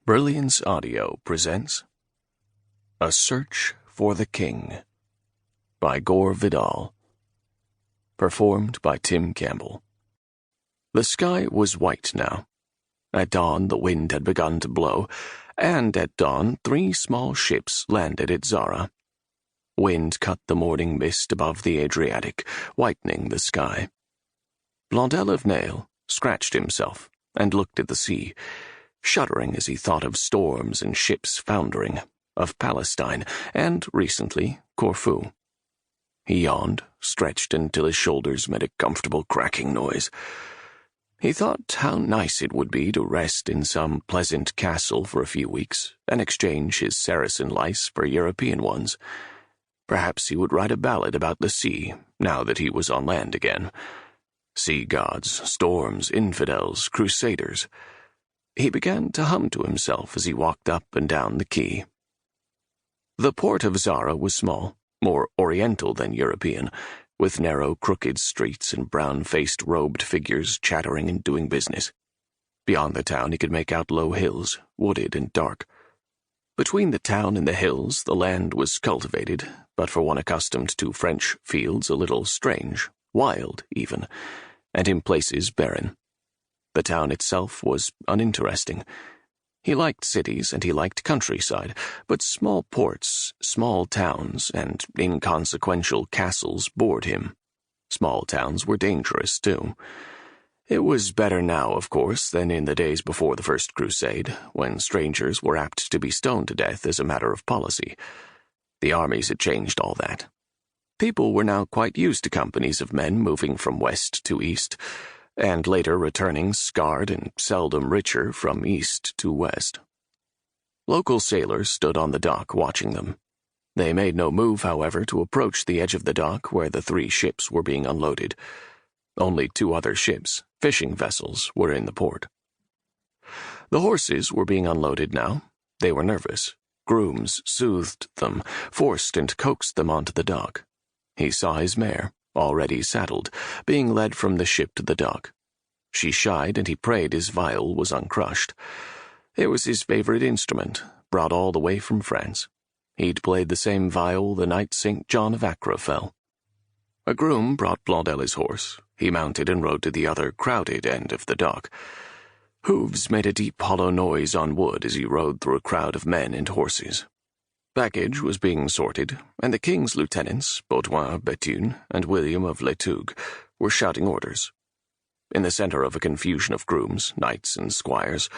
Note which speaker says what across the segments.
Speaker 1: Brilliance Audio presents A Search for the King by Gore Vidal. Performed by Tim Campbell. The sky was white now. At dawn the wind had begun to blow, and at dawn 3 small ships landed at Zara. Wind cut the morning mist above the Adriatic, whitening the sky. Blondel de Neel scratched himself and looked at the sea, shuddering as he thought of storms and ships foundering, of Palestine, and, recently, Corfu. He yawned, stretched until his shoulders made a comfortable cracking noise. He thought how nice it would be to rest in some pleasant castle for a few weeks and exchange his Saracen lice for European ones. Perhaps he would write a ballad about the sea, now that he was on land again. Sea gods, storms, infidels, crusaders. He began to hum to himself as he walked up and down the quay. The port of Zara was small, more oriental than European, with narrow, crooked streets and brown-faced, robed figures chattering and doing business. Beyond the town he could make out low hills, wooded and dark. Between the town and the hills the land was cultivated, but for one accustomed to French fields a little strange, wild even, and in places barren. The town itself was uninteresting. He liked cities and he liked countryside, but small ports, small towns, and inconsequential castles bored him. Small towns were dangerous, too. It was better now, of course, than in the days before the First Crusade, when strangers were apt to be stoned to death as a matter of policy. The armies had changed all that. People were now quite used to companies of men moving from west to east, and later returning scarred and seldom richer from east to west. Local sailors stood on the dock watching them. They made no move, however, to approach the edge of the dock where the 3 ships were being unloaded. Only 2 other ships, fishing vessels, were in the port. The horses were being unloaded now. They were nervous. Grooms soothed them, forced and coaxed them onto the dock. He saw his mare, already saddled, being led from the ship to the dock. She shied, and he prayed his viol was uncrushed. It was his favorite instrument, brought all the way from France. He'd played the same viol the night St. John of Acre fell. A groom brought Blondel's horse. He mounted and rode to the other crowded end of the dock. Hooves made a deep hollow noise on wood as he rode through a crowd of men and horses. Baggage was being sorted, and the king's lieutenants, Baudouin of Bethune and William of Letugue, were shouting orders. In the center of a confusion of grooms, knights, and squires,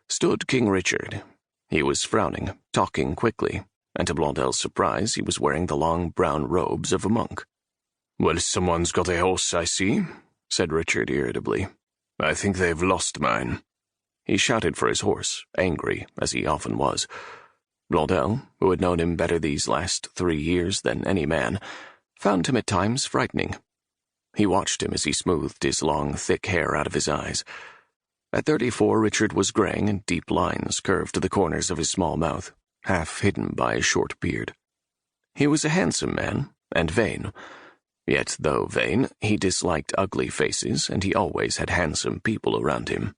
Speaker 1: stood King Richard. He was frowning, talking quickly, and to Blondel's surprise he was wearing the long brown robes of a monk. "Well, someone's got a horse, I see," said Richard irritably. "I think they've lost mine." He shouted for his horse, angry, as he often was. Blondel, who had known him better these last 3 years than any man, found him at times frightening. He watched him as he smoothed his long, thick hair out of his eyes. At 34, Richard was graying, and deep lines curved to the corners of his small mouth, half hidden by a short beard. He was a handsome man, and vain. Yet, though vain, he disliked ugly faces, and he always had handsome people around him.